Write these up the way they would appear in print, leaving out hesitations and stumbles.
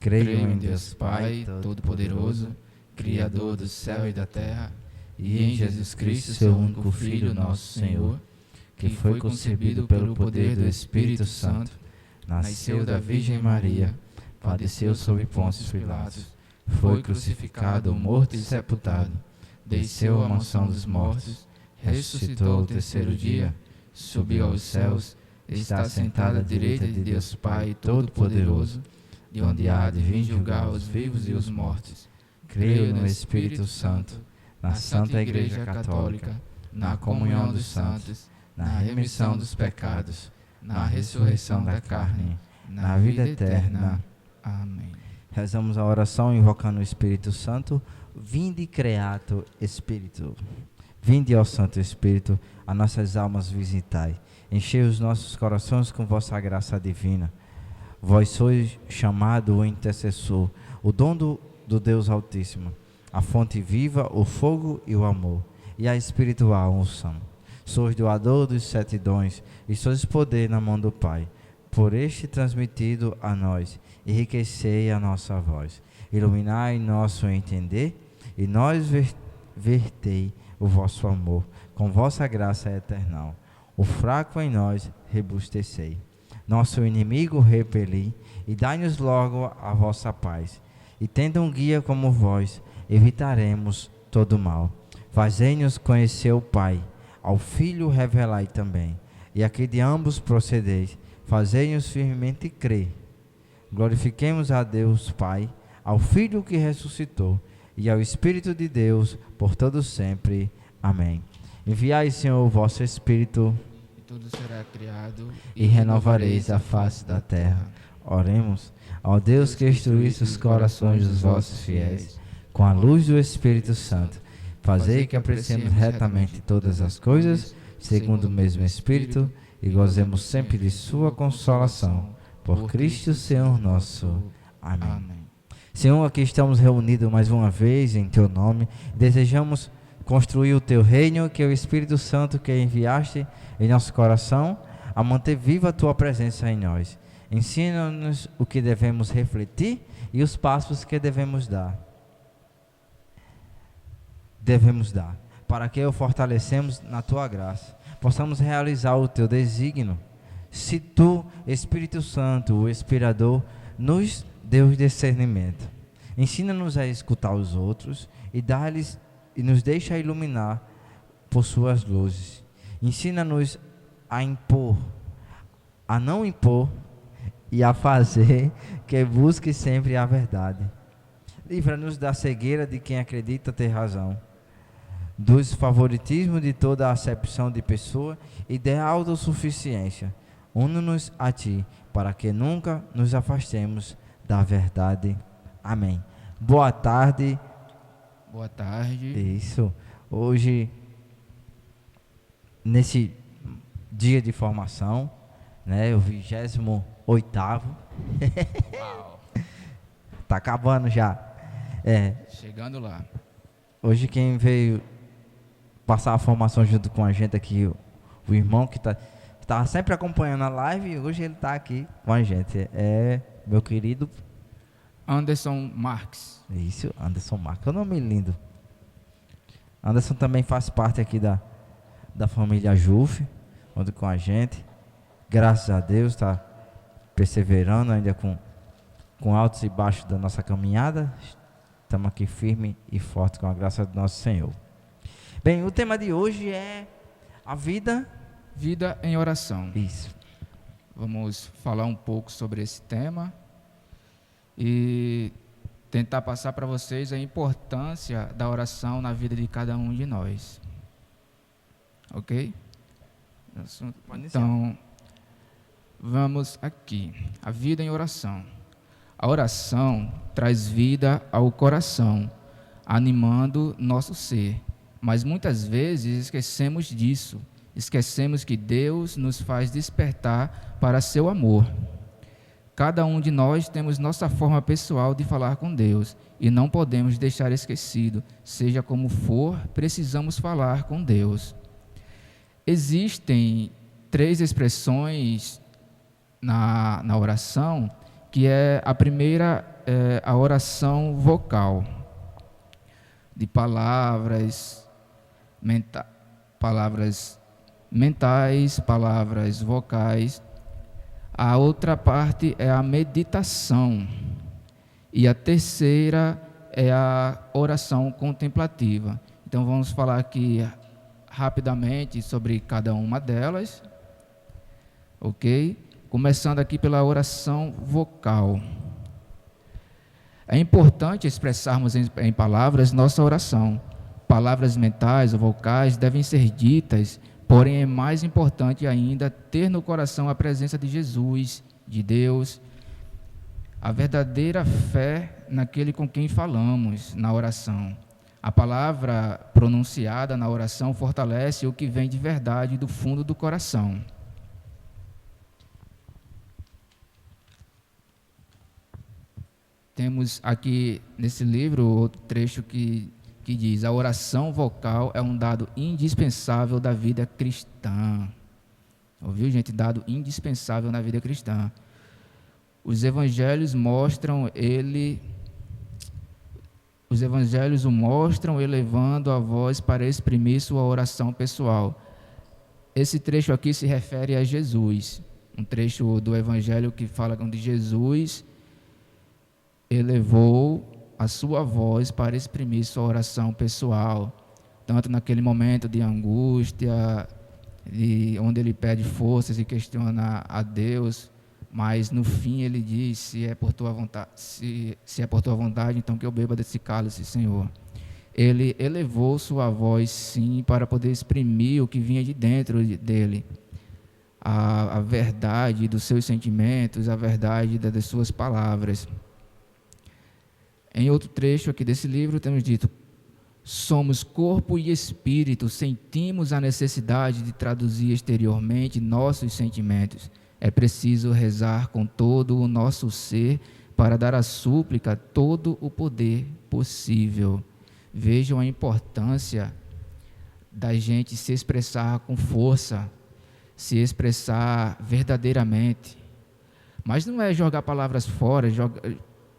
Creio em Deus Pai Todo-Poderoso, Criador do céu e da terra, e em Jesus Cristo, seu único Filho, nosso Senhor, que foi concebido pelo poder do Espírito Santo, nasceu da Virgem Maria, padeceu sob Pôncio Pilatos, foi crucificado, morto e sepultado, desceu à mansão dos mortos, ressuscitou ao terceiro dia, subiu aos céus, está sentado à direita de Deus Pai Todo-Poderoso, de onde há de vir julgar os vivos e os mortos. Creio no Espírito Santo, na Santa Igreja Católica, na comunhão dos santos, na remissão dos pecados, na ressurreição da carne, na vida eterna. Amém. Rezamos a oração invocando o Espírito Santo. Vinde, Creator Espírito. Vinde, ó Santo Espírito, a nossas almas visitai. Enchei os nossos corações com vossa graça divina. Vós sois chamado o intercessor, o dom do Deus Altíssimo, a fonte viva, o fogo e o amor, e a espiritual unção. Sois doador dos 7 dons, e sois poder na mão do Pai. Por este transmitido a nós, enriquecei a nossa voz. Iluminai nosso entender, e nós vertei o vosso amor, com vossa graça eternal. O fraco em nós rebustecei. Nosso inimigo repeli, e dai-nos logo a vossa paz. E tendo um guia como vós, evitaremos todo mal. Fazei-nos conhecer o Pai, ao Filho revelai também, e a que de ambos procedeis, fazei-nos firmemente crer. Glorifiquemos a Deus Pai, ao Filho que ressuscitou, e ao Espírito de Deus, por todo sempre. Amém. Enviai, Senhor, o vosso Espírito, tudo será criado, e renovareis a face da terra. Oremos. Ó Deus que instruísse os corações dos vossos fiéis, com a luz do Espírito Santo, fazei que apreciemos retamente todas as coisas, segundo o mesmo Espírito, e gozemos sempre de sua consolação. Por Cristo Senhor nosso. Amém. Senhor, aqui estamos reunidos mais uma vez em Teu nome. Desejamos construir o Teu reino, que é o Espírito Santo que enviaste em nosso coração, a manter viva a Tua presença em nós. Ensina-nos o que devemos refletir e os passos que devemos dar, para que o fortalecemos na Tua graça, possamos realizar o Teu desígnio. Se Tu, Espírito Santo, o Inspirador, nos deu discernimento, ensina-nos a escutar os outros e nos deixa iluminar por Suas luzes. Ensina-nos a impor, a não impor, e a fazer que busque sempre a verdade. Livra-nos da cegueira de quem acredita ter razão, dos favoritismos de toda a acepção de pessoa e da autossuficiência. Une-nos a Ti, para que nunca nos afastemos da verdade. Amém. Boa tarde. Boa tarde. Isso. Hoje, nesse dia de formação, né, o 28º. Uau. Tá acabando já. Chegando lá. Hoje quem veio passar a formação junto com a gente aqui, o irmão que tá sempre acompanhando a live, hoje ele tá aqui com a gente. É meu querido Anderson Marques. Isso, Anderson Marques. É um nome lindo. Anderson também faz parte aqui da família Juf, junto com a gente. Graças a Deus, está perseverando ainda com altos e baixos da nossa caminhada. Estamos aqui firme e forte com a graça do nosso Senhor. Bem, o tema de hoje é a vida em oração. Isso. Vamos falar um pouco sobre esse tema e tentar passar para vocês a importância da oração na vida de cada um de nós. Ok? Então, vamos aqui. A vida em oração. A oração traz vida ao coração, animando nosso ser. Mas muitas vezes esquecemos disso. Esquecemos que Deus nos faz despertar para seu amor. Cada um de nós temos nossa forma pessoal de falar com Deus e não podemos deixar esquecido. Seja como for, precisamos falar com Deus. Existem 3 expressões na oração, que é a primeira é a oração vocal, de palavras mentais, palavras vocais. A outra parte é a meditação. E a terceira é a oração contemplativa. Então vamos falar aqui rapidamente sobre cada uma delas, ok? Começando aqui pela oração vocal. É importante expressarmos em palavras nossa oração. Palavras mentais ou vocais devem ser ditas, porém é mais importante ainda ter no coração a presença de Jesus, de Deus, a verdadeira fé naquele com quem falamos na oração. A palavra pronunciada na oração fortalece o que vem de verdade do fundo do coração. Temos aqui nesse livro outro trecho que diz: a oração vocal é um dado indispensável da vida cristã. Ouviu, gente? Dado indispensável na vida cristã. Os evangelhos o mostram elevando a voz para exprimir sua oração pessoal. Esse trecho aqui se refere a Jesus, um trecho do evangelho que fala onde Jesus elevou a sua voz para exprimir sua oração pessoal, tanto naquele momento de angústia, onde ele pede forças e questiona a Deus, mas no fim ele diz: se é por tua vontade, se é por tua vontade, então que eu beba desse cálice, Senhor. Ele elevou sua voz, sim, para poder exprimir o que vinha de dentro dele, a verdade dos seus sentimentos, a verdade das suas palavras. Em outro trecho aqui desse livro temos dito: somos corpo e espírito, sentimos a necessidade de traduzir exteriormente nossos sentimentos. É preciso rezar com todo o nosso ser para dar à súplica todo o poder possível. Vejam a importância da gente se expressar com força, se expressar verdadeiramente. Mas não é jogar palavras fora,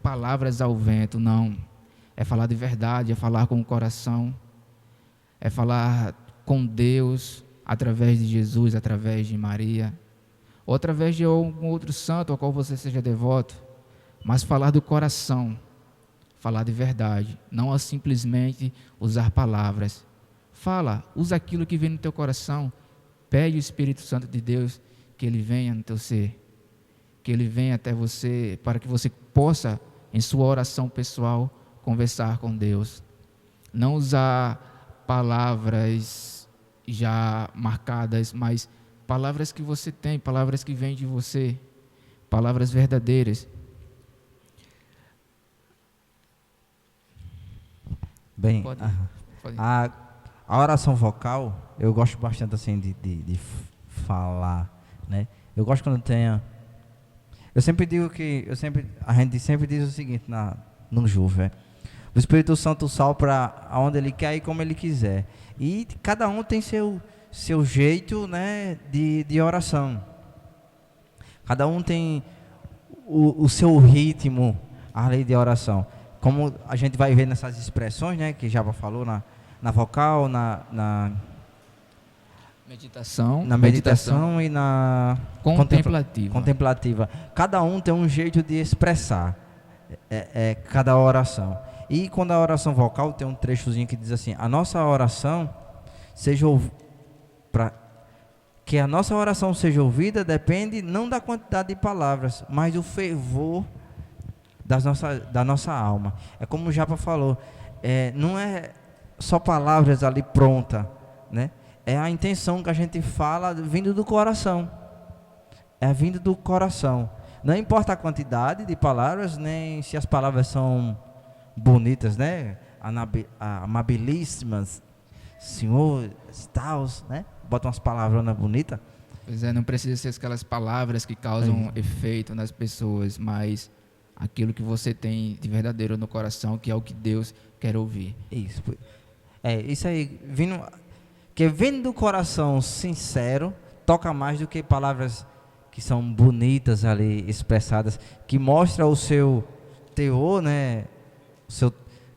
palavras ao vento, não. É falar de verdade, é falar com o coração, é falar com Deus através de Jesus, através de Maria, ou através de algum outro santo ao qual você seja devoto, mas falar do coração, falar de verdade, não simplesmente usar palavras. Fala, usa aquilo que vem no teu coração, pede o Espírito Santo de Deus que ele venha no teu ser, que ele venha até você, para que você possa, em sua oração pessoal, conversar com Deus. Não usar palavras já marcadas, mas palavras que você tem, palavras que vêm de você, palavras verdadeiras. Bem, a oração vocal, eu gosto bastante assim de falar, né? Eu gosto quando tenha... a gente sempre diz o seguinte no Juve: o Espírito Santo sopra aonde ele quer e como ele quiser. E cada um tem seu jeito, né, de oração. Cada um tem o seu ritmo ali de oração. Como a gente vai ver nessas expressões, né, que Japa falou, na vocal, na meditação e na contemplativa. Cada um tem um jeito de expressar cada oração. E quando a oração vocal, tem um trechozinho que diz assim: a nossa oração seja que a nossa oração seja ouvida depende não da quantidade de palavras, mas do fervor da nossa alma. É como o Japa falou, não é só palavras ali pronta, né? É a intenção que a gente fala vindo do coração. É vindo do coração. Não importa a quantidade de palavras, nem se as palavras são bonitas, né? Amabilíssimas, Senhor, tals, né? Bota umas palavronas bonitas. Pois é, não precisa ser aquelas palavras que causam efeito nas pessoas, mas aquilo que você tem de verdadeiro no coração, que é o que Deus quer ouvir. Isso aí, vindo do coração sincero, toca mais do que palavras que são bonitas ali expressadas, que mostra o seu teor, né?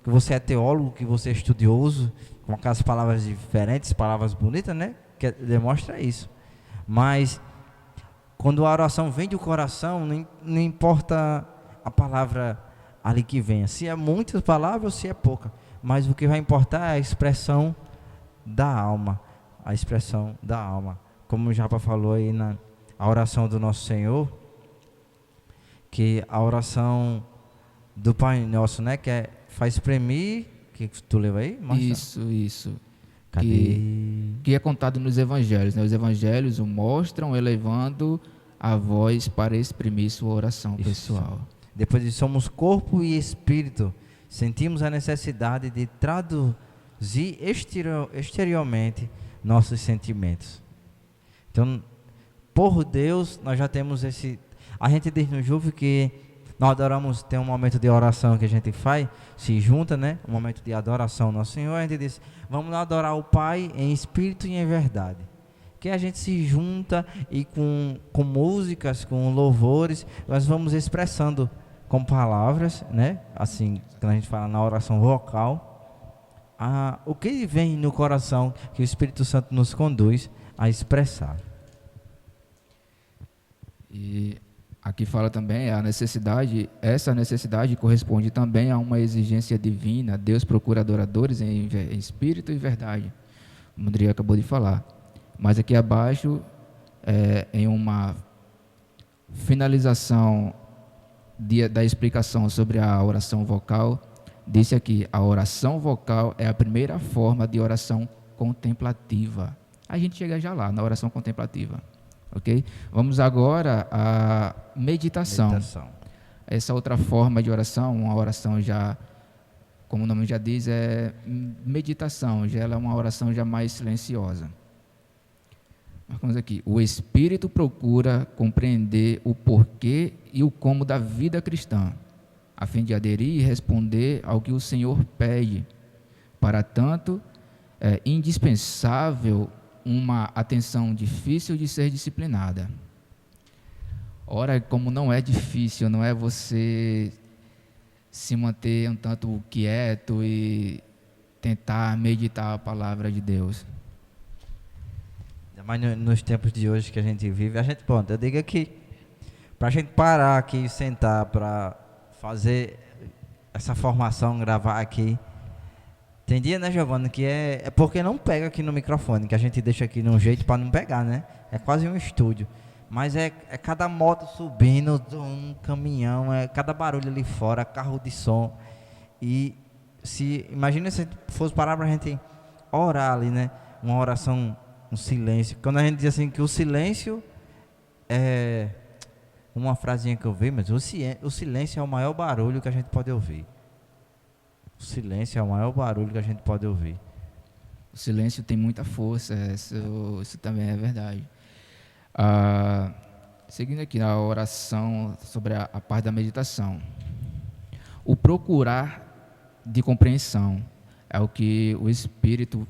Que você é teólogo, que você é estudioso, com aquelas palavras diferentes, palavras bonitas, né? Que demonstra isso. Mas quando a oração vem do coração, não importa a palavra ali que venha, se é muitas palavras ou se é pouca, mas o que vai importar é a expressão da alma, a expressão da alma. Como o Japa falou aí a oração do Nosso Senhor, que a oração do Pai Nosso, né, que faz espremer, que tu leu aí? Mostra. Isso. Cadê? Que é contado nos evangelhos, né? Os evangelhos o mostram elevando a voz para exprimir sua oração pessoal. Depois de somos corpo e espírito, sentimos a necessidade de traduzir exteriormente nossos sentimentos. Então, por Deus, nós já temos esse... A gente diz no Juve que nós adoramos, tem um momento de oração que a gente faz, se junta, né? Um momento de adoração ao Nosso Senhor, a gente diz, vamos lá adorar o Pai em espírito e em verdade. Que a gente se junta e com músicas, com louvores, nós vamos expressando com palavras, né? Assim, quando a gente fala na oração vocal, o que vem no coração que o Espírito Santo nos conduz a expressar. E aqui fala também essa necessidade corresponde também a uma exigência divina. Deus procura adoradores em espírito e verdade, como o André acabou de falar. Mas aqui abaixo, em uma finalização da explicação sobre a oração vocal, disse aqui, a oração vocal é a primeira forma de oração contemplativa. A gente chega já lá, na oração contemplativa. Ok? Vamos agora à meditação. Essa outra forma de oração, uma oração já, como o nome já diz, é meditação, já ela é uma oração já mais silenciosa. Marcamos aqui, o Espírito procura compreender o porquê e o como da vida cristã, a fim de aderir e responder ao que o Senhor pede. Para tanto, é indispensável uma atenção difícil de ser disciplinada. Ora, como não é difícil, não é você se manter um tanto quieto e tentar meditar a palavra de Deus. Mas nos tempos de hoje que a gente vive, pronto, eu digo aqui, para a gente parar aqui e sentar para fazer essa formação, gravar aqui, tem dia, né, Giovana, que é porque não pega aqui no microfone, que a gente deixa aqui num jeito para não pegar, né? É quase um estúdio. Mas é cada moto subindo, um caminhão, cada barulho ali fora, carro de som. E imagina se fosse parar para a gente orar ali, né? Uma oração, um silêncio. Quando a gente diz assim que o silêncio é uma frasinha que eu vi, mas o silêncio é o maior barulho que a gente pode ouvir. O silêncio é o maior barulho que a gente pode ouvir. O silêncio tem muita força, isso também é verdade. Seguindo aqui na oração sobre a parte da meditação. O procurar de compreensão é o que o Espírito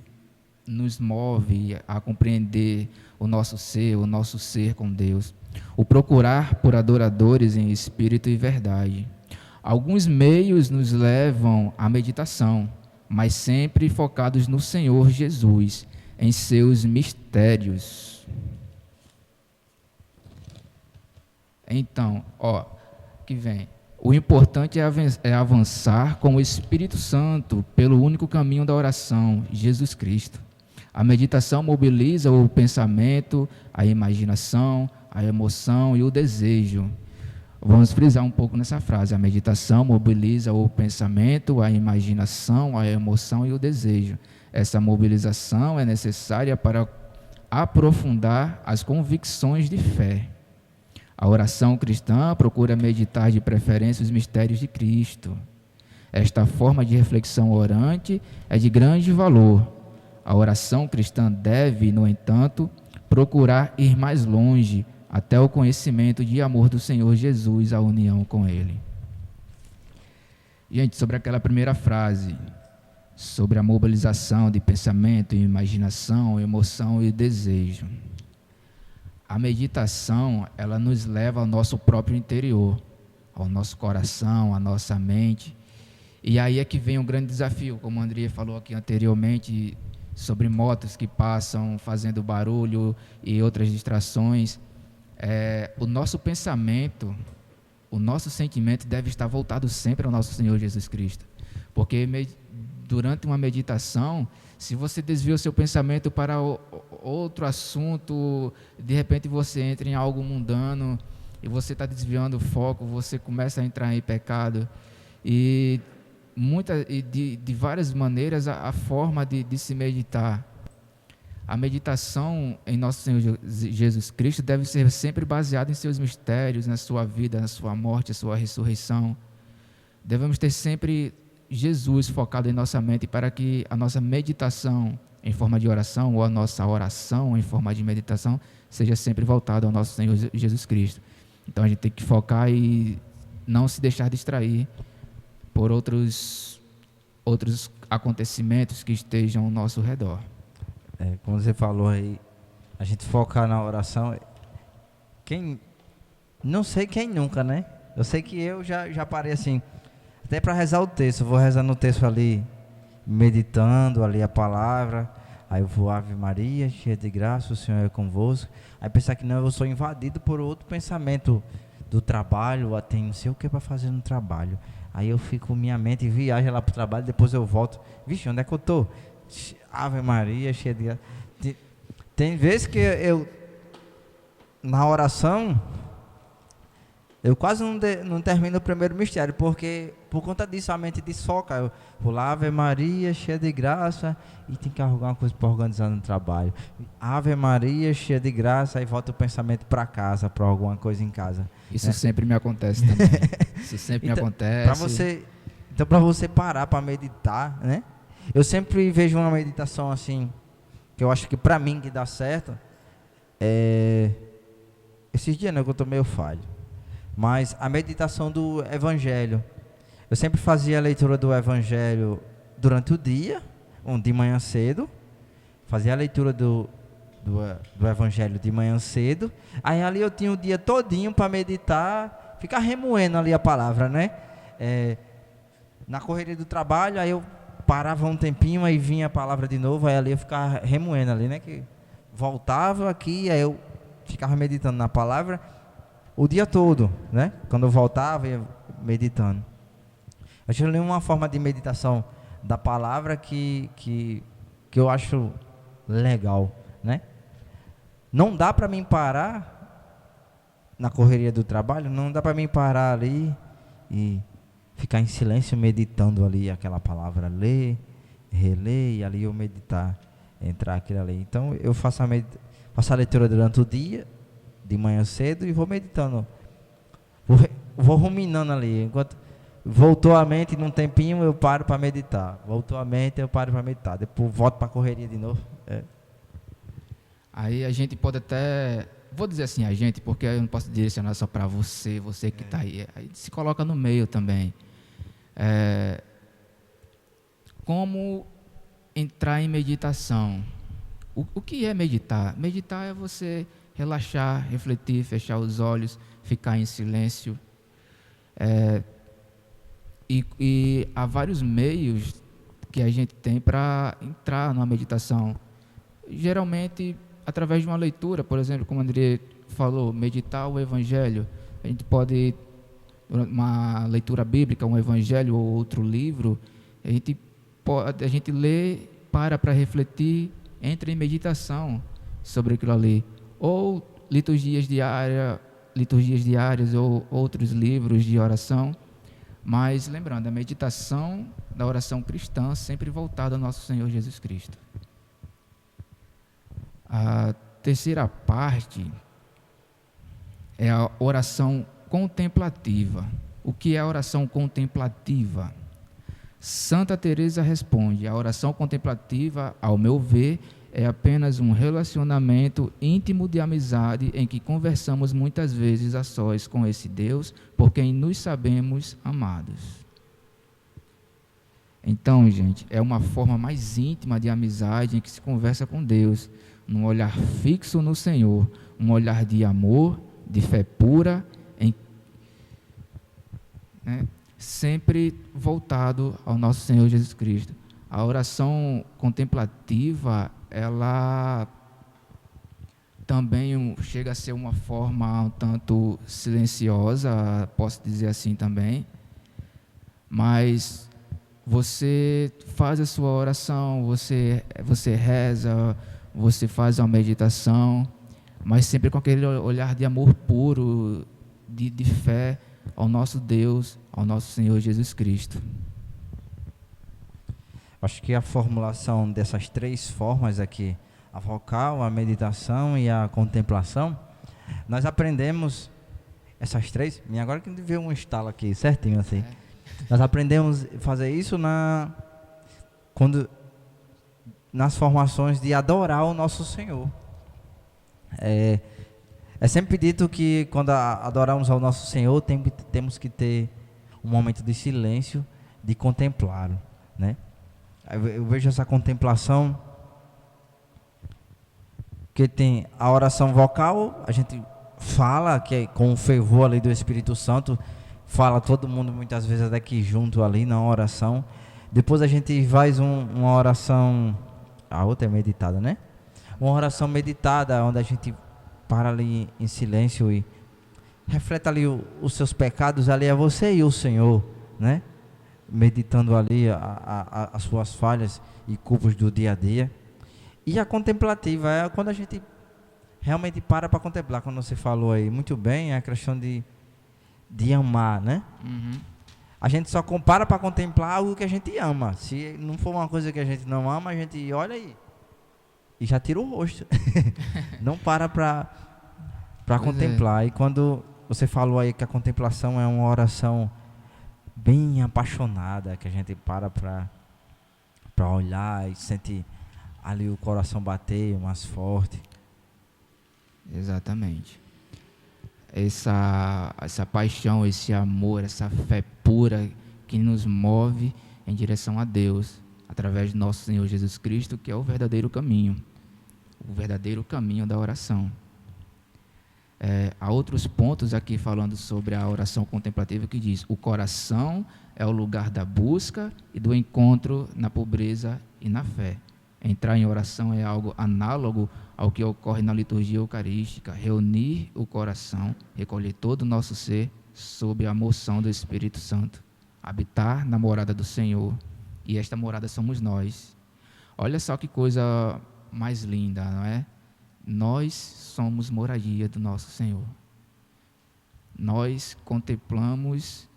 nos move a compreender o nosso ser com Deus. O procurar por adoradores em espírito e verdade. Alguns meios nos levam à meditação, mas sempre focados no Senhor Jesus, em seus mistérios. Então, que vem. O importante é avançar com o Espírito Santo pelo único caminho da oração, Jesus Cristo. A meditação mobiliza o pensamento, a imaginação, a emoção e o desejo. Vamos frisar um pouco nessa frase. A meditação mobiliza o pensamento, a imaginação, a emoção e o desejo. Essa mobilização é necessária para aprofundar as convicções de fé. A oração cristã procura meditar de preferência os mistérios de Cristo. Esta forma de reflexão orante é de grande valor. A oração cristã deve, no entanto, procurar ir mais longe, até o conhecimento de amor do Senhor Jesus, a união com Ele. Gente, sobre aquela primeira frase, sobre a mobilização de pensamento, imaginação, emoção e desejo. A meditação, ela nos leva ao nosso próprio interior, ao nosso coração, à nossa mente. E aí é que vem um grande desafio, como o André falou aqui anteriormente, sobre motos que passam fazendo barulho e outras distrações. O nosso pensamento, o nosso sentimento deve estar voltado sempre ao nosso Senhor Jesus Cristo. Porque durante uma meditação, se você desvia o seu pensamento para outro assunto, de repente você entra em algo mundano e você está desviando o foco, você começa a entrar em pecado. E de várias maneiras a forma de se meditar. A meditação em nosso Senhor Jesus Cristo deve ser sempre baseada em seus mistérios, na sua vida, na sua morte, na sua ressurreição. Devemos ter sempre Jesus focado em nossa mente para que a nossa meditação em forma de oração ou a nossa oração em forma de meditação seja sempre voltada ao nosso Senhor Jesus Cristo. Então a gente tem que focar e não se deixar distrair por outros acontecimentos que estejam ao nosso redor. Como você falou aí, a gente focar na oração. Não sei quem nunca, né? Eu sei que eu já parei assim, até para rezar o texto. Eu vou rezando o texto ali, meditando ali a palavra. Aí eu vou, Ave Maria, cheia de graça, o Senhor é convosco. Aí pensar que não, eu sou invadido por outro pensamento do trabalho, tem não sei o que para fazer no trabalho. Aí eu fico, minha mente viaja lá para o trabalho, depois eu volto. Vixe, onde é que eu estou? Ave Maria, cheia de graça. Tem vezes que eu, na oração, eu quase não termino o primeiro mistério, porque por conta disso a mente desfoca. Eu vou lá, Ave Maria, cheia de graça, e tem que arrumar uma coisa para organizar no trabalho. Ave Maria, cheia de graça, aí volta o pensamento para casa, para alguma coisa em casa. Isso sempre me acontece também. Isso sempre me acontece. Para você parar para meditar, né? Eu sempre vejo uma meditação assim, que eu acho que para mim que dá certo, esses dias, né, que eu tô meio falho, mas a meditação do Evangelho. Eu sempre fazia a leitura do Evangelho durante o dia, de manhã cedo, fazia a leitura do Evangelho de manhã cedo, aí ali eu tinha o dia todinho para meditar, ficar remoendo ali a palavra, né? Na correria do trabalho, aí eu parava um tempinho, aí vinha a palavra de novo, aí ali eu ficava remoendo ali, né? Que voltava aqui, aí eu ficava meditando na palavra o dia todo, né? Quando eu voltava, ia meditando. Eu tinha uma forma de meditação da palavra que eu acho legal, né? Não dá para mim parar na correria do trabalho, não dá para mim parar ali e ficar em silêncio meditando ali aquela palavra, ler, reler, e ali eu meditar, entrar aquilo ali. Então eu faço a leitura durante o dia, de manhã cedo, e vou meditando, vou ruminando ali. Enquanto voltou a mente num tempinho, eu paro para meditar. Voltou a mente, eu paro para meditar. Depois volto para a correria de novo. Aí a gente pode até, vou dizer assim, a gente, porque eu não posso direcionar só para você que está aí. Aí se coloca no meio também. Como entrar em meditação? O que é meditar? Meditar é você relaxar, refletir, fechar os olhos, ficar em silêncio. E há vários meios que a gente tem para entrar numa meditação. Geralmente, através de uma leitura, por exemplo, como o André falou, meditar o Evangelho. A gente pode, uma leitura bíblica, um Evangelho ou outro livro, a gente lê, para refletir, entra em meditação sobre aquilo ali. Ou liturgias diárias ou outros livros de oração. Mas lembrando, a meditação da oração cristã sempre voltada ao nosso Senhor Jesus Cristo. A terceira parte é a oração contemplativa. O que é a oração contemplativa? Santa Teresa responde: a oração contemplativa, ao meu ver, é apenas um relacionamento íntimo de amizade em que conversamos muitas vezes a sós com esse Deus por quem nos sabemos amados. Então, gente, é uma forma mais íntima de amizade em que se conversa com Deus, num olhar fixo no Senhor, um olhar de amor, de fé pura, né? Sempre voltado ao nosso Senhor Jesus Cristo. A oração contemplativa, ela também chega a ser uma forma um tanto silenciosa, posso dizer assim também, mas você faz a sua oração, você reza, você faz uma meditação, mas sempre com aquele olhar de amor puro, de fé ao nosso Deus, ao nosso Senhor Jesus Cristo. Acho que a formulação dessas 3 formas aqui, a vocal, a meditação e a contemplação, nós aprendemos essas 3, e agora que veio um estalo aqui, certinho assim. Nós aprendemos a fazer isso nas formações de adorar o nosso Senhor. É sempre dito que quando adoramos ao nosso Senhor, temos que ter um momento de silêncio, de contemplá-lo, né? Eu vejo essa contemplação, que tem a oração vocal, a gente fala, que é com o fervor ali do Espírito Santo, fala todo mundo muitas vezes daqui junto ali na oração. Depois a gente faz uma oração, a outra é meditada, né? Uma oração meditada, onde a gente para ali em silêncio e reflete ali os seus pecados, ali é você e o Senhor, né? Meditando ali as suas falhas e culpas do dia a dia. E a contemplativa é quando a gente realmente para contemplar, como você falou aí muito bem, é a questão de amar, né? Uhum. A gente só compara para contemplar algo que a gente ama. Se não for uma coisa que a gente não ama, a gente olha aí e já tira o rosto. Não para contemplar. E quando você falou aí que a contemplação é uma oração bem apaixonada, que a gente para olhar e sente ali o coração bater mais forte. Exatamente. Essa paixão, esse amor, essa fé pura que nos move em direção a Deus, através de nosso Senhor Jesus Cristo, que é o verdadeiro caminho da oração. Há outros pontos aqui falando sobre a oração contemplativa que diz: o coração é o lugar da busca e do encontro na pobreza e na fé. Entrar em oração é algo análogo ao que ocorre na liturgia eucarística, reunir o coração, recolher todo o nosso ser sob a moção do Espírito Santo, habitar na morada do Senhor, e esta morada somos nós. Olha só que coisa mais linda, não é? Nós somos moradia do nosso Senhor. Nós contemplamos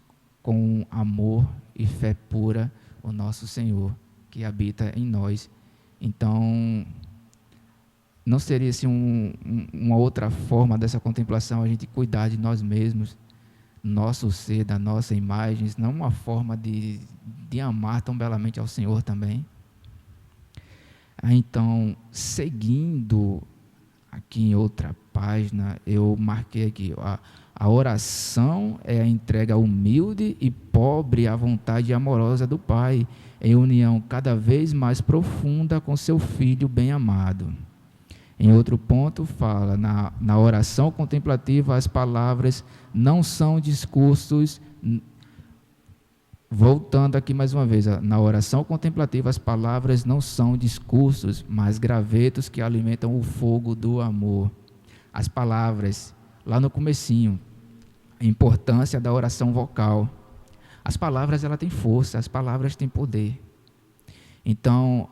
com amor e fé pura o nosso Senhor, que habita em nós. Então, não seria assim uma outra forma dessa contemplação, a gente cuidar de nós mesmos, nosso ser, da nossa imagem, não uma forma de amar tão belamente ao Senhor também. Então, seguindo aqui em outra página, eu marquei aqui, a oração é a entrega humilde e pobre à vontade amorosa do Pai, em união cada vez mais profunda com seu Filho bem-amado. Em outro ponto, fala, na oração contemplativa, as palavras não são discursos. Voltando aqui mais uma vez, na oração contemplativa, as palavras não são discursos, mas gravetos que alimentam o fogo do amor. As palavras, lá no comecinho, a importância da oração vocal. As palavras, ela tem força, as palavras têm poder. Então,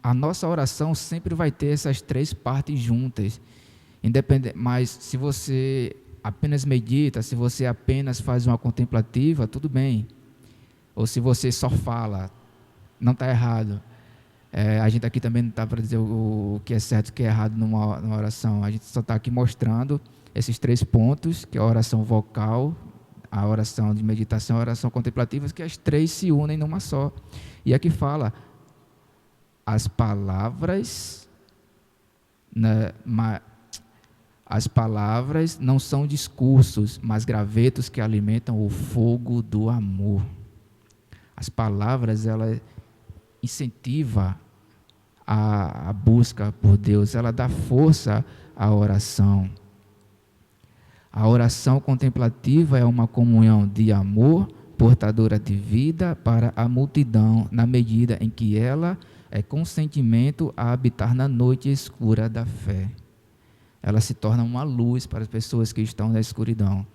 a nossa oração sempre vai ter essas 3 partes juntas. Mas se você apenas medita, se você apenas faz uma contemplativa, tudo bem. Ou se você só fala, não está errado. A gente aqui também não está para dizer o que é certo e o que é errado numa oração. A gente só está aqui mostrando esses 3 pontos, que é a oração vocal, a oração de meditação e a oração contemplativa, que as 3 se unem numa só. E aqui fala, as palavras não são discursos, mas gravetos que alimentam o fogo do amor. As palavras, ela incentiva a busca por Deus, ela dá força à oração. A oração contemplativa é uma comunhão de amor, portadora de vida para a multidão, na medida em que ela é consentimento a habitar na noite escura da fé. Ela se torna uma luz para as pessoas que estão na escuridão.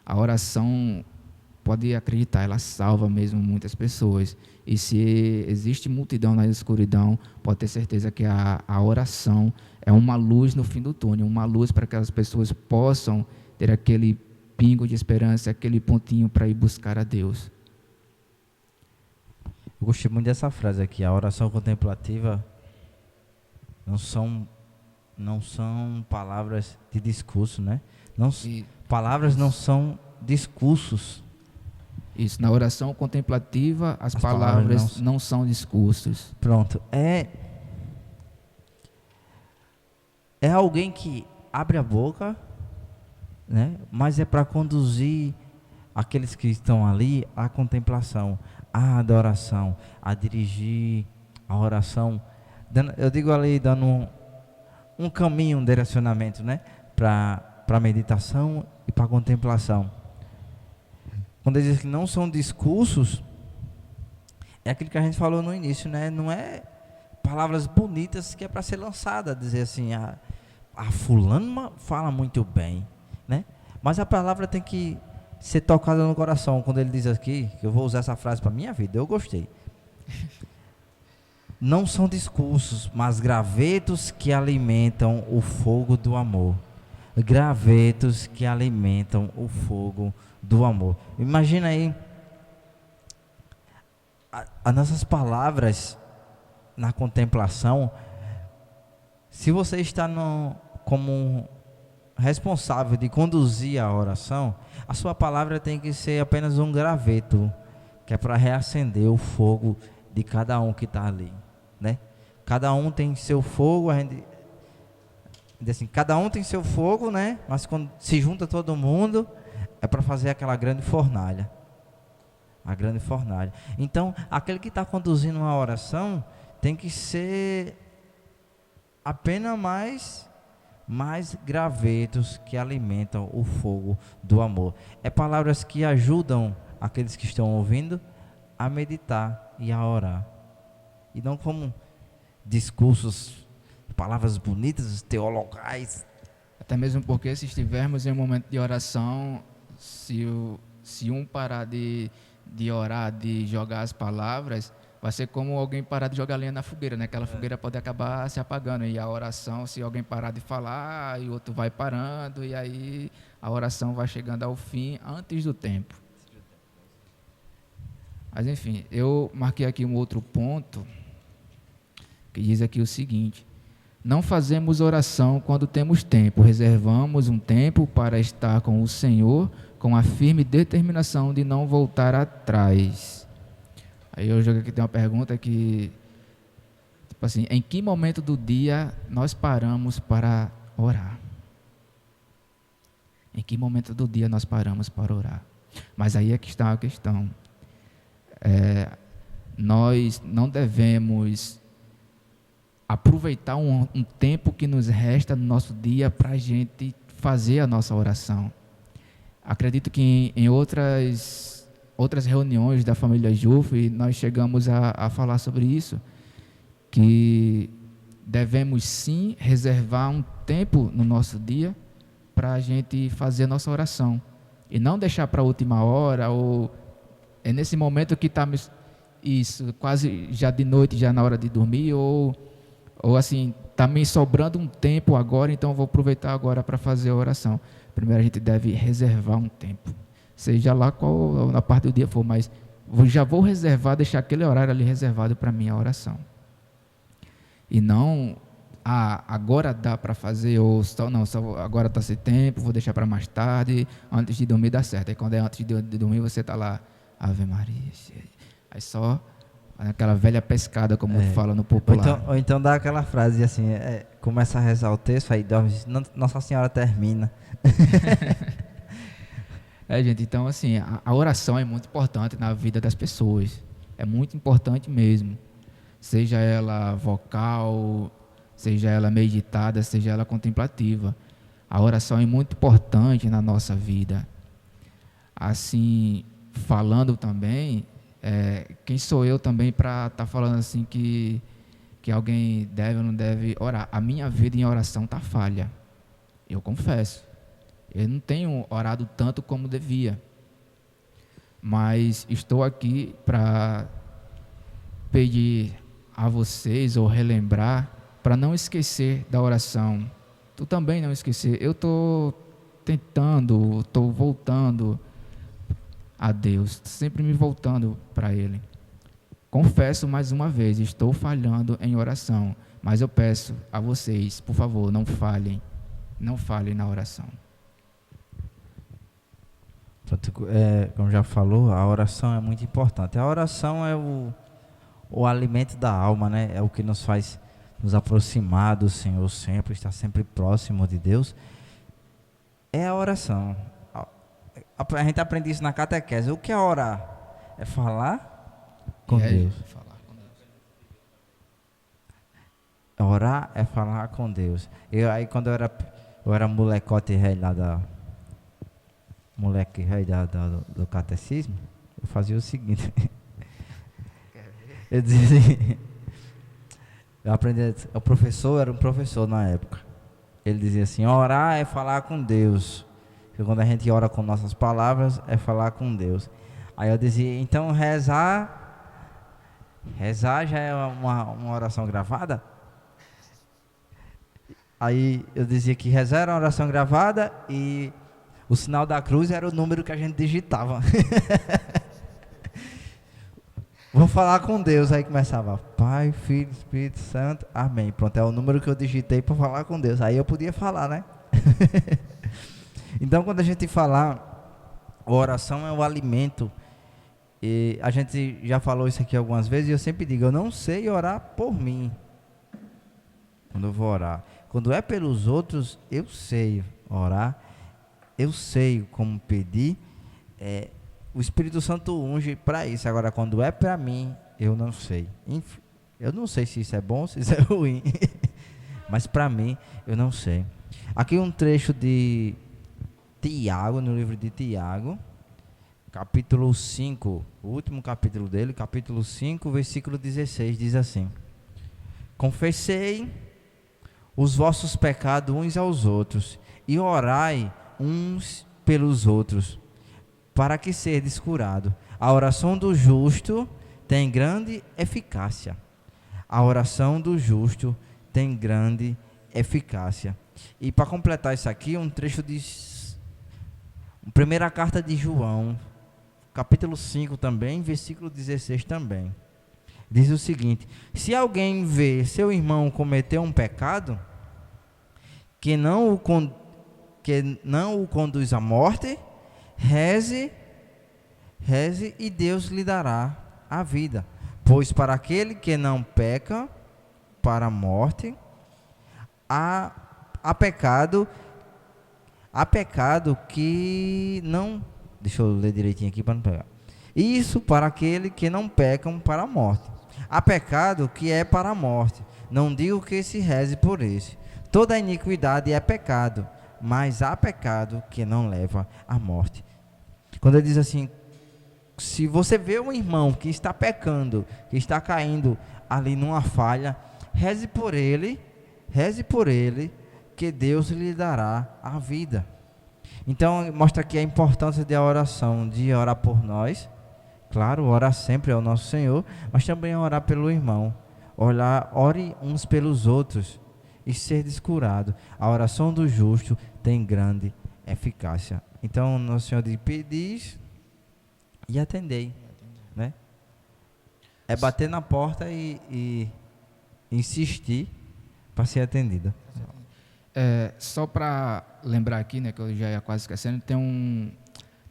A oração, pode acreditar, ela salva mesmo muitas pessoas. E se existe multidão na escuridão, pode ter certeza que a oração é uma luz no fim do túnel, uma luz para que as pessoas possam ter aquele pingo de esperança, aquele pontinho para ir buscar a Deus. Eu gostei muito dessa frase aqui. A oração contemplativa não são palavras de discurso, né? Palavras não são discursos. Isso, na oração contemplativa, as palavras não são discursos. Pronto. É alguém que abre a boca, né? Mas é para conduzir aqueles que estão ali à contemplação, à adoração, a dirigir a oração. Eu digo ali, dando um caminho, um direcionamento, né? Para a meditação e para a contemplação. Quando ele diz que não são discursos, é aquilo que a gente falou no início, né? Não é palavras bonitas que é para ser lançada, dizer assim, a fulano fala muito bem, né? Mas a palavra tem que ser tocada no coração. Quando ele diz aqui, que eu vou usar essa frase para a minha vida, eu gostei. Não são discursos, mas gravetos que alimentam o fogo do amor. Gravetos que alimentam o fogo do amor. Imagina aí as nossas palavras na contemplação. Se você está como responsável de conduzir a oração, a sua palavra tem que ser apenas um graveto, que é para reacender o fogo de cada um que está ali, né? Cada um tem seu fogo, a gente diz assim, cada um tem seu fogo, né? Mas quando se junta todo mundo, é para fazer aquela grande fornalha. A grande fornalha. Então, aquele que está conduzindo uma oração tem que ser apenas mais gravetos que alimentam o fogo do amor. É palavras que ajudam aqueles que estão ouvindo a meditar e a orar. E não como discursos, palavras bonitas, teologais. Até mesmo porque se estivermos em um momento de oração, se um parar de orar, de jogar as palavras, vai ser como alguém parar de jogar lenha na fogueira, né? Aquela fogueira pode acabar se apagando. E a oração, se alguém parar de falar, e o outro vai parando, e aí a oração vai chegando ao fim antes do tempo. Mas enfim, eu marquei aqui um outro ponto, que diz aqui o seguinte: não fazemos oração quando temos tempo, reservamos um tempo para estar com o Senhor, com a firme determinação de não voltar atrás. Aí eu joguei aqui, tem uma pergunta que, tipo assim, em que momento do dia nós paramos para orar? Em que momento do dia nós paramos para orar? Mas aí é que está a questão. Nós não devemos aproveitar um tempo que nos resta no nosso dia para a gente fazer a nossa oração. Acredito que em outras reuniões da família Jufre, nós chegamos a falar sobre isso, que devemos sim reservar um tempo no nosso dia para a gente fazer a nossa oração, e não deixar para a última hora, ou é nesse momento que está isso, quase já de noite, já na hora de dormir, ou assim, está me sobrando um tempo agora, então eu vou aproveitar agora para fazer a oração. Primeiro a gente deve reservar um tempo, seja lá qual na parte do dia for, mas já vou reservar, deixar aquele horário ali reservado para minha oração. E não, agora dá para fazer, ou só agora está sem tempo, vou deixar para mais tarde, antes de dormir dá certo. Aí quando é antes de dormir, você está lá, Ave Maria, aí só aquela velha pescada, como fala no popular. Ou então dá aquela frase assim, começa a rezar o texto, aí dorme, Nossa Senhora termina. Gente, então assim, a oração é muito importante na vida das pessoas, é muito importante mesmo, seja ela vocal, seja ela meditada, seja ela contemplativa. A oração é muito importante na nossa vida. Assim, falando também, quem sou eu também para estar falando assim que alguém deve ou não deve orar? A minha vida em oração está falha, eu confesso. Eu não tenho orado tanto como devia, mas estou aqui para pedir a vocês ou relembrar para não esquecer da oração. Tu também não esquecer. Eu estou tentando, estou voltando a Deus, sempre me voltando para Ele. Confesso mais uma vez, estou falhando em oração, mas eu peço a vocês, por favor, não falhem na oração. Como já falou, a oração é muito importante. A oração é o alimento da alma, né? É o que nos faz nos aproximar do Senhor sempre, estar sempre próximo de Deus. É a oração. A gente aprende isso na catequese. O que é orar? É falar com Deus. Orar é falar com Deus. Aí quando eu era molecote rei lá do catecismo, eu fazia o seguinte. Eu dizia assim, eu aprendi, o professor era um professor na época. Ele dizia assim: orar é falar com Deus. Porque quando a gente ora com nossas palavras, é falar com Deus. Aí eu dizia: então rezar já é uma oração gravada? Aí eu dizia que rezar era uma oração gravada e o sinal da cruz era o número que a gente digitava. Vou falar com Deus. Aí começava: Pai, Filho, Espírito Santo, amém. Pronto, é o número que eu digitei para falar com Deus. Aí eu podia falar, né? Então, quando a gente falar, a oração é o alimento. E a gente já falou isso aqui algumas vezes e eu sempre digo: eu não sei orar por mim. Quando eu vou orar, quando é pelos outros, eu sei orar, eu sei como pedir. O Espírito Santo unge para isso. Agora, quando é para mim, eu não sei. Eu não sei se isso é bom, se isso é ruim. Mas para mim, eu não sei. Aqui um trecho de Tiago, no livro de Tiago, capítulo 5, o último capítulo dele, capítulo 5, versículo 16, diz assim: confessei os vossos pecados uns aos outros e orai uns pelos outros, para que sedes curados. A oração do justo tem grande eficácia. A oração do justo tem grande eficácia. E para completar isso aqui, um trecho de primeira carta de João, capítulo 5 também, versículo 16 também. Diz o seguinte: se alguém vê seu irmão cometer um pecado que não o conduz à morte, reze e Deus lhe dará a vida. Pois para aquele que não peca para a morte, há pecado que não... Deixa eu ler direitinho aqui para não pegar. Isso para aquele que não pecam para a morte. Há pecado que é para a morte. Não digo que se reze por esse. Toda iniquidade é pecado, mas há pecado que não leva à morte. Quando ele diz assim: se você vê um irmão que está pecando, que está caindo ali numa falha, reze por ele, que Deus lhe dará a vida. Então, mostra aqui a importância da oração, de orar por nós. Claro, orar sempre ao nosso Senhor, mas também orar pelo irmão. Ore uns pelos outros e ser descurado. A oração do justo tem grande eficácia. Então, nosso Senhor diz: pedis e atendei, né? É bater na porta e insistir para ser atendida. Só para lembrar aqui, né, que eu já ia quase esquecendo,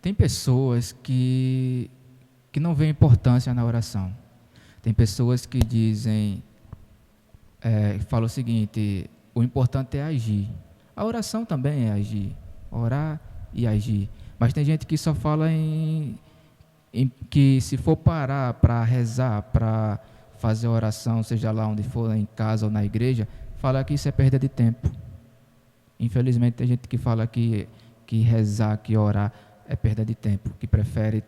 tem pessoas que não veem importância na oração. Tem pessoas que dizem, falam o seguinte: o importante é agir. A oração também é agir, orar e agir. Mas tem gente que só fala em que se for parar para rezar, para fazer oração, seja lá onde for, em casa ou na igreja, fala que isso é perda de tempo. Infelizmente tem gente que fala que rezar, que orar é perda de tempo, que prefere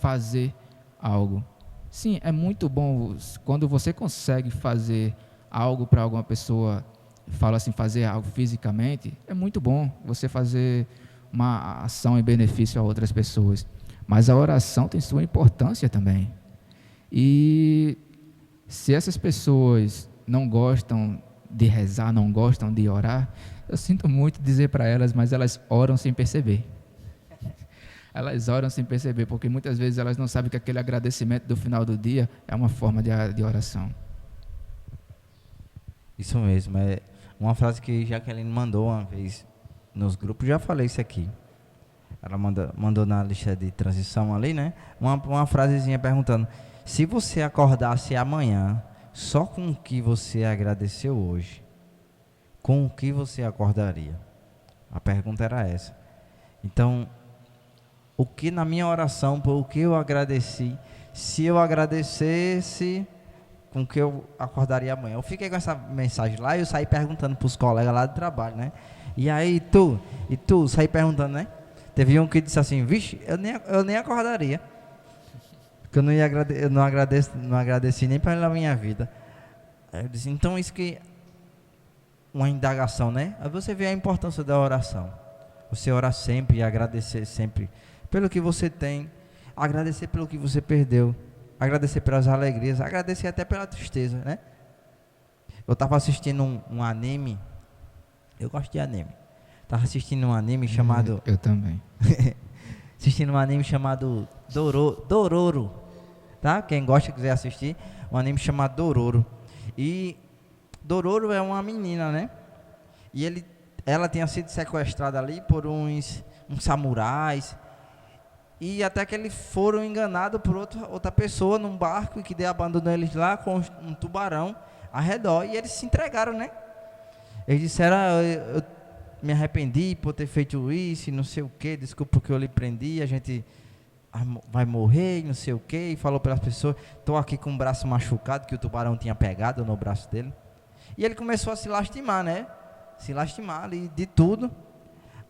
fazer algo. Sim, é muito bom quando você consegue fazer algo para alguma pessoa, fala assim, fazer algo fisicamente, é muito bom você fazer uma ação em benefício a outras pessoas. Mas a oração tem sua importância também. E se essas pessoas não gostam de rezar, não gostam de orar, eu sinto muito dizer para elas, mas elas oram sem perceber. Elas oram sem perceber, porque muitas vezes elas não sabem que aquele agradecimento do final do dia é uma forma de oração. Isso mesmo, é uma frase que Jaqueline mandou uma vez nos grupos, já falei isso aqui. Ela mandou na lista de transição ali, né? Uma frasezinha perguntando: se você acordasse amanhã só com o que você agradeceu hoje, com o que você acordaria? A pergunta era essa. Então, o que na minha oração, por o que eu agradeci, se eu agradecesse, com o que eu acordaria amanhã? Eu fiquei com essa mensagem lá e eu saí perguntando para os colegas lá do trabalho, né? E aí, tu, saí perguntando, né? Teve um que disse assim: vixe, eu nem acordaria, porque eu não agradeci nem pela minha vida. Aí eu disse: então isso que uma indagação, né? Aí você vê a importância da oração. Você orar sempre e agradecer sempre pelo que você tem, agradecer pelo que você perdeu, agradecer pelas alegrias, agradecer até pela tristeza, né? Eu estava assistindo um anime, eu gosto de anime. Estava assistindo um anime chamado... Eu também. Assistindo um anime chamado Dororo, tá? Quem gosta quiser assistir, um anime chamado Dororo. E Dororo é uma menina, né? E ela tinha sido sequestrada ali por uns samurais. E até que eles foram enganados por outra pessoa num barco e que abandonou eles lá com um tubarão ao redor. E eles se entregaram, né? Eles disseram: eu me arrependi por ter feito isso e não sei o que, desculpa porque eu lhe prendi, a gente vai morrer e não sei o que. E falou para as pessoas: estou aqui com o braço machucado, que o tubarão tinha pegado no braço dele. E ele começou a se lastimar, né? Se lastimar ali de tudo.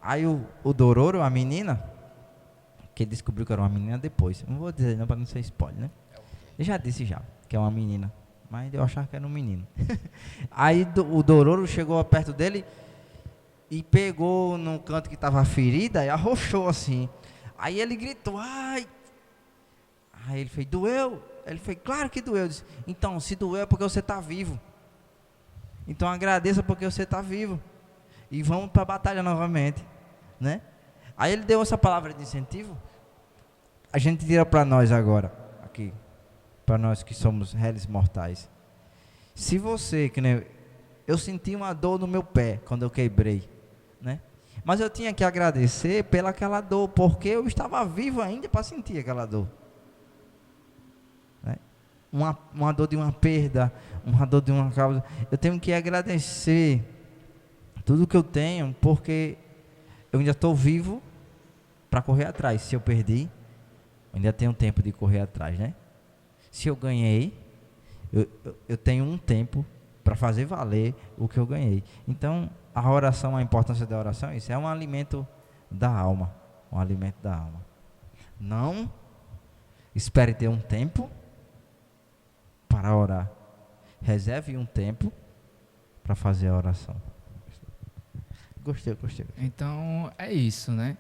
Aí o Dororo, a menina, que ele descobriu que era uma menina depois, não vou dizer não para não ser spoiler, né? Eu já disse que é uma menina, mas eu achava que era um menino. Aí o Dororo chegou perto dele e pegou num canto que estava ferida e arrochou assim. Aí ele gritou: ai! Aí ele fez: doeu? Ele fez: claro que doeu. Eu disse: então, se doeu é porque você está vivo. Então agradeça porque você está vivo. E vamos para a batalha novamente, né? Aí ele deu essa palavra de incentivo. A gente tira para nós agora, aqui, para nós que somos réis mortais. Se você, que nem eu senti uma dor no meu pé quando eu quebrei, né? Mas eu tinha que agradecer pelaquela dor, porque eu estava vivo ainda para sentir aquela dor, né? Uma dor de uma perda, uma dor de uma causa. Eu tenho que agradecer tudo que eu tenho, porque eu ainda estou vivo para correr atrás. Se eu perdi, eu ainda tenho tempo de correr atrás, né? Se eu ganhei, eu tenho um tempo para fazer valer o que eu ganhei. Então, a oração, a importância da oração, isso é um alimento da alma. Um alimento da alma. Não espere ter um tempo para orar. Reserve um tempo para fazer a oração. Gostei. Então, é isso, né?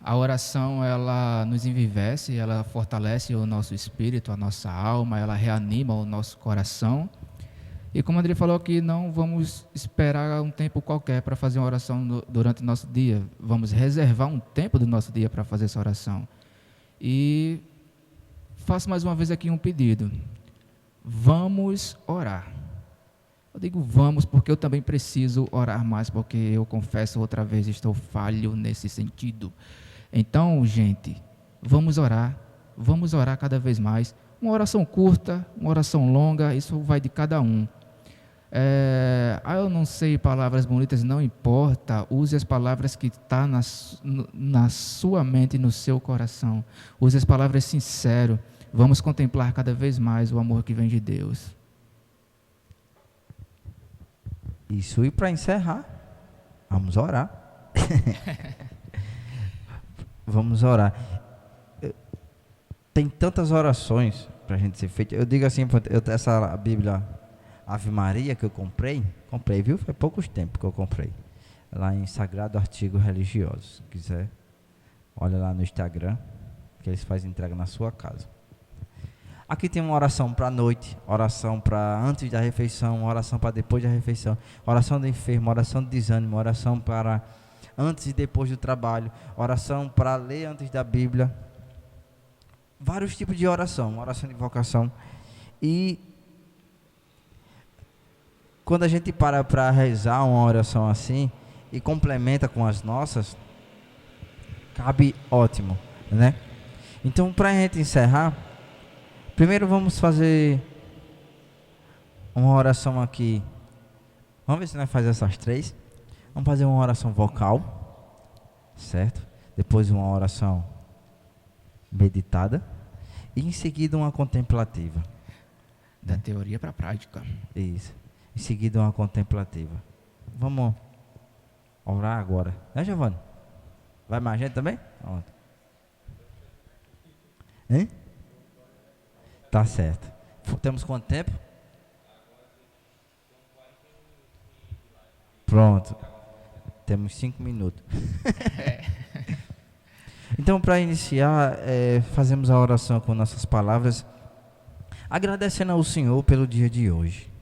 A oração, ela nos envivece, ela fortalece o nosso espírito, a nossa alma, ela reanima o nosso coração. E como o André falou aqui, não vamos esperar um tempo qualquer para fazer uma oração durante o nosso dia. Vamos reservar um tempo do nosso dia para fazer essa oração. E faço mais uma vez aqui um pedido. Vamos orar. Eu digo vamos porque eu também preciso orar mais, porque eu confesso outra vez, estou falho nesse sentido. Então, gente, vamos orar cada vez mais. Uma oração curta, uma oração longa, isso vai de cada um. Eu não sei palavras bonitas, não importa, use as palavras que estão na sua mente e no seu coração. Use as palavras sinceras. Vamos contemplar cada vez mais o amor que vem de Deus. Isso, e para encerrar, vamos orar. Vamos orar. Tem tantas orações para a gente ser feita. Eu digo assim, essa Bíblia Ave Maria que eu comprei, viu? Foi poucos tempos que eu comprei. Lá em Sagrado Artigo Religioso. Se quiser, olha lá no Instagram, que eles fazem entrega na sua casa. Aqui tem uma oração para a noite, oração para antes da refeição, oração para depois da refeição, oração do enfermo, oração de desânimo, oração para antes e depois do trabalho, oração para ler antes da Bíblia. Vários tipos de oração, oração de invocação. E quando a gente para rezar uma oração assim e complementa com as nossas, cabe ótimo, né? Então, para a gente encerrar, primeiro vamos fazer uma oração aqui. Vamos ver se nós fazemos essas três. Vamos fazer uma oração vocal, certo? Depois uma oração meditada e em seguida uma contemplativa. Da teoria para a prática. Isso. Em seguida uma contemplativa. Vamos orar agora, né, Giovanni? Vai mais gente também? Pronto. Hein? Tá certo. Temos quanto tempo? Pronto. Temos 5 minutos. Então, para iniciar, fazemos a oração com nossas palavras, agradecendo ao Senhor pelo dia de hoje.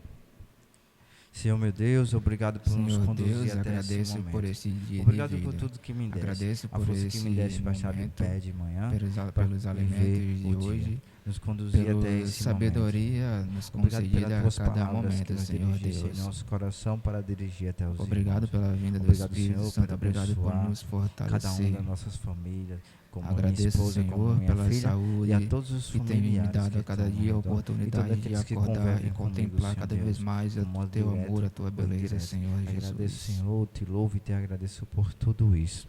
Senhor meu Deus, obrigado por nos conduzir até esse momento. Por esse dia obrigado de vida. por tudo que me deste. Agradeço a por força esse que me deste para estar de momento, pé de manhã, pelos alimentos de hoje, nos conduzir pela até esse sabedoria momento. nos Obrigado concedida pelas a tuas cada palavras momento, que nos Senhor dirigiste Deus. em nosso coração para dirigir até os Obrigado irmãos. pela vinda do Obrigado, Espírito Senhor, Santo, por obrigado por abençoar nos cada uma fortalecer. das nossas famílias, como minha Agradeço, esposa, como Senhor, minha pela filha, saúde e a todos os que tem me familiares dado a que cada estão dia a ao redor, oportunidade e todos de aqueles que acordar convivem e comigo, contemplar Senhor cada Deus, vez mais no o modo teu direto amor, a tua ou beleza, indireto. Senhor Agradeço, Jesus. Senhor, te louvo e te agradeço por tudo isso.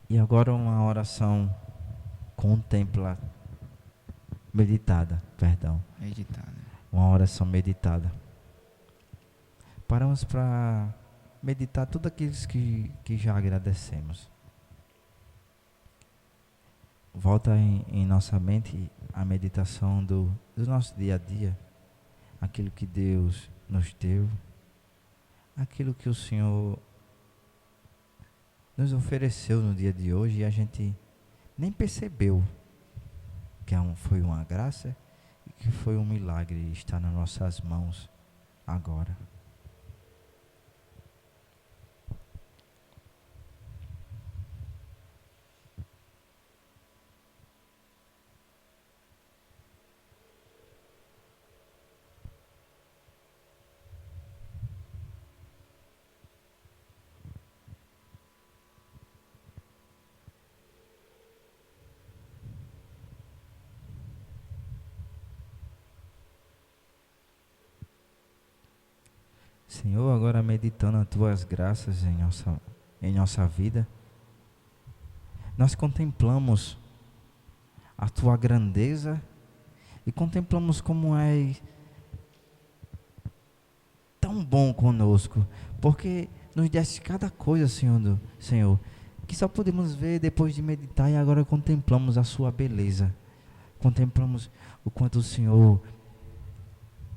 E agora uma oração meditada. Meditar, né? Uma oração meditada. Paramos para meditar tudo aquilo que já agradecemos. Volta em nossa mente a meditação do nosso dia a dia, aquilo que Deus nos deu, aquilo que o Senhor nos ofereceu no dia de hoje e a gente nem percebeu que foi uma graça e que foi um milagre estar nas nossas mãos agora. Senhor, agora meditando as tuas graças em nossa vida, nós contemplamos a tua grandeza e contemplamos como és tão bom conosco, porque nos deste cada coisa, Senhor, que só podemos ver depois de meditar e agora contemplamos a sua beleza, contemplamos o quanto o Senhor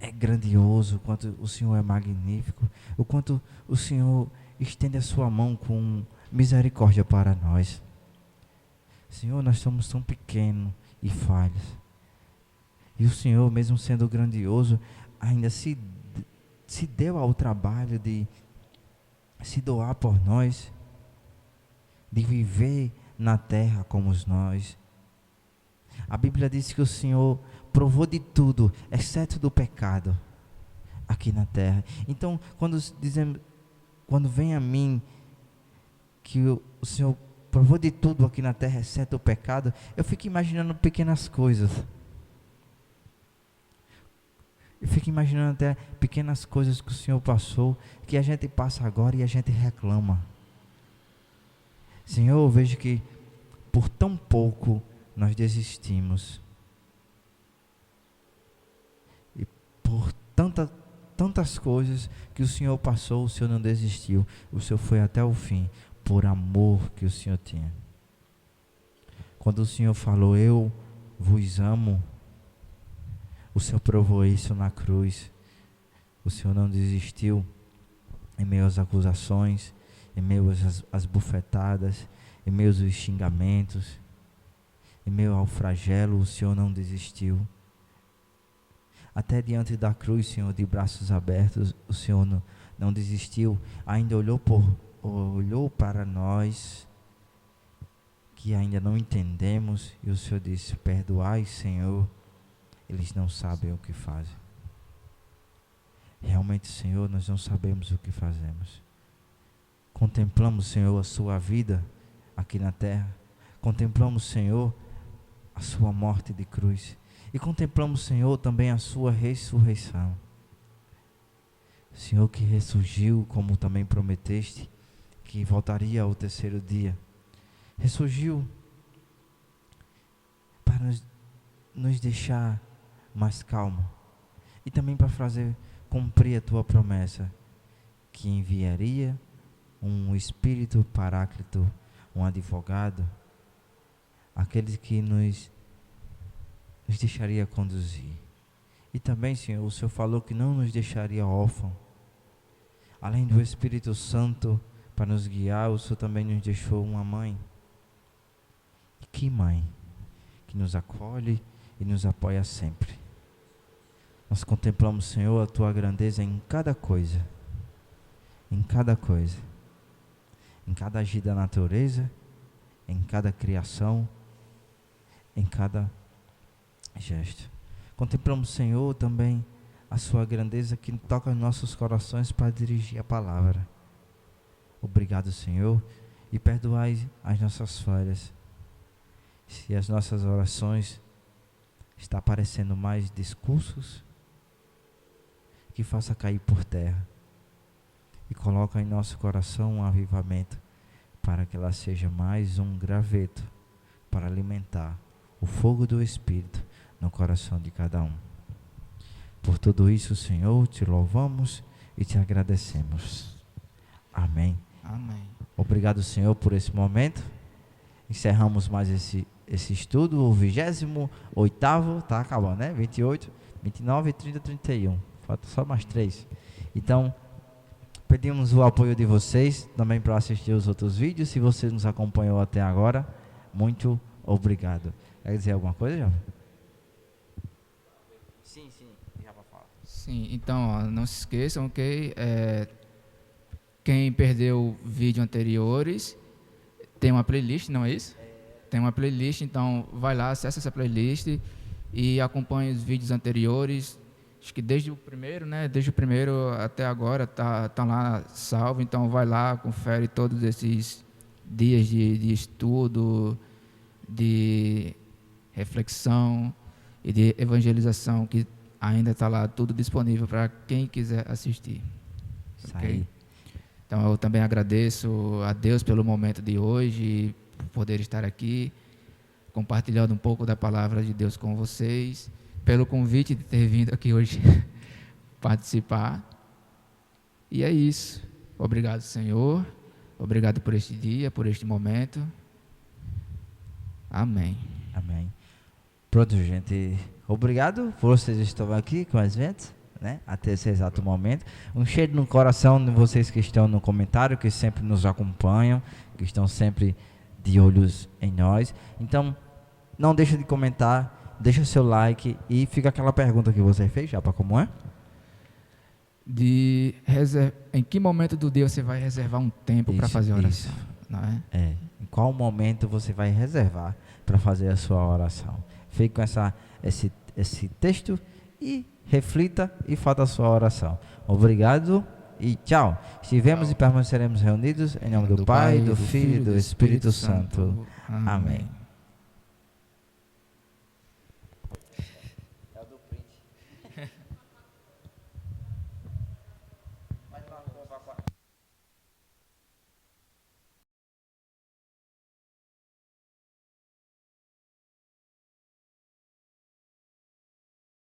é grandioso, o quanto o Senhor é magnífico, o quanto o Senhor estende a sua mão com misericórdia para nós. Senhor, nós somos tão pequenos e falhos. E o Senhor, mesmo sendo grandioso, ainda se deu ao trabalho de se doar por nós, de viver na terra como nós. A Bíblia diz que o Senhor provou de tudo, exceto do pecado, aqui na terra. Então, quando vem a mim que o Senhor provou de tudo aqui na terra, exceto o pecado, eu fico imaginando pequenas coisas. Eu fico imaginando até pequenas coisas que o Senhor passou, que a gente passa agora e a gente reclama. Senhor, eu vejo que por tão pouco nós desistimos. E por tantas coisas que o Senhor passou, o Senhor não desistiu. O Senhor foi até o fim, por amor que o Senhor tinha. Quando o Senhor falou, eu vos amo, o Senhor provou isso na cruz. O Senhor não desistiu em meio às acusações, em meio às bufetadas, em meio aos xingamentos, em meio ao flagelo. O Senhor não desistiu. Até diante da cruz, Senhor, de braços abertos, o Senhor não desistiu. Ainda olhou para nós que ainda não entendemos, e o Senhor disse: perdoai, Senhor, eles não sabem o que fazem. Realmente, Senhor, nós não sabemos o que fazemos. Contemplamos, Senhor, a sua vida aqui na terra. Contemplamos, Senhor, a sua morte de cruz. E contemplamos, Senhor, também a sua ressurreição. Senhor, que ressurgiu, como também prometeste, que voltaria ao terceiro dia. Ressurgiu para nos deixar mais calmos. E também para fazer cumprir a tua promessa, que enviaria um Espírito Paráclito, um advogado, aquele que nos deixaria conduzir. E também, Senhor, o Senhor falou que não nos deixaria órfãos. Além do Espírito Santo para nos guiar, o Senhor também nos deixou uma mãe. Que mãe? Que nos acolhe e nos apoia sempre. Nós contemplamos, Senhor, a tua grandeza em cada coisa. Em cada coisa. Em cada agir da natureza, em cada criação, em cada gesto. Contemplamos, Senhor, também a sua grandeza que toca nos nossos corações para dirigir a palavra. Obrigado, Senhor, e perdoai as nossas falhas. Se as nossas orações estão parecendo mais discursos, que faça cair por terra e coloca em nosso coração um avivamento para que ela seja mais um graveto para alimentar o fogo do Espírito no coração de cada um. Por tudo isso, Senhor, te louvamos e te agradecemos. Amém. Amém. Obrigado, Senhor, por esse momento. Encerramos mais esse estudo, o 28º, tá acabando, né? 28, 29, 30, 31. Falta só mais 3. Então, pedimos o apoio de vocês também para assistir os outros vídeos. Se você nos acompanhou até agora, muito obrigado. Quer dizer alguma coisa, Jovem? Sim, já para falar. Sim, então, ó, não se esqueçam, ok? Quem perdeu vídeos anteriores, tem uma playlist, não é isso? Tem uma playlist, então vai lá, acessa essa playlist e acompanhe os vídeos anteriores. Acho que desde o primeiro, né? Desde o primeiro até agora tá lá salvo. Então vai lá, confere todos esses dias de estudo, de reflexão e de evangelização que ainda está lá tudo disponível para quem quiser assistir. Isso Okay? aí. Então eu também agradeço a Deus pelo momento de hoje, por poder estar aqui, compartilhando um pouco da palavra de Deus com vocês, pelo convite de ter vindo aqui hoje participar. E é isso. Obrigado, Senhor. Obrigado por este dia, por este momento. Amém. Amém. Pronto, gente. Obrigado por vocês estarem aqui com as ventas, né? Até esse exato momento. Um cheiro no coração de vocês que estão no comentário, que sempre nos acompanham, que estão sempre de olhos em nós. Então, não deixa de comentar, deixa seu like e fica aquela pergunta que você fez, já para como é? Em que momento do dia você vai reservar um tempo para fazer a oração? Não é? Em qual momento você vai reservar para fazer a sua oração? Fique com esse texto e reflita e faça a sua oração. Obrigado e tchau. Estivemos e permaneceremos reunidos em nome do Pai, do Filho e do Espírito Santo. Amém.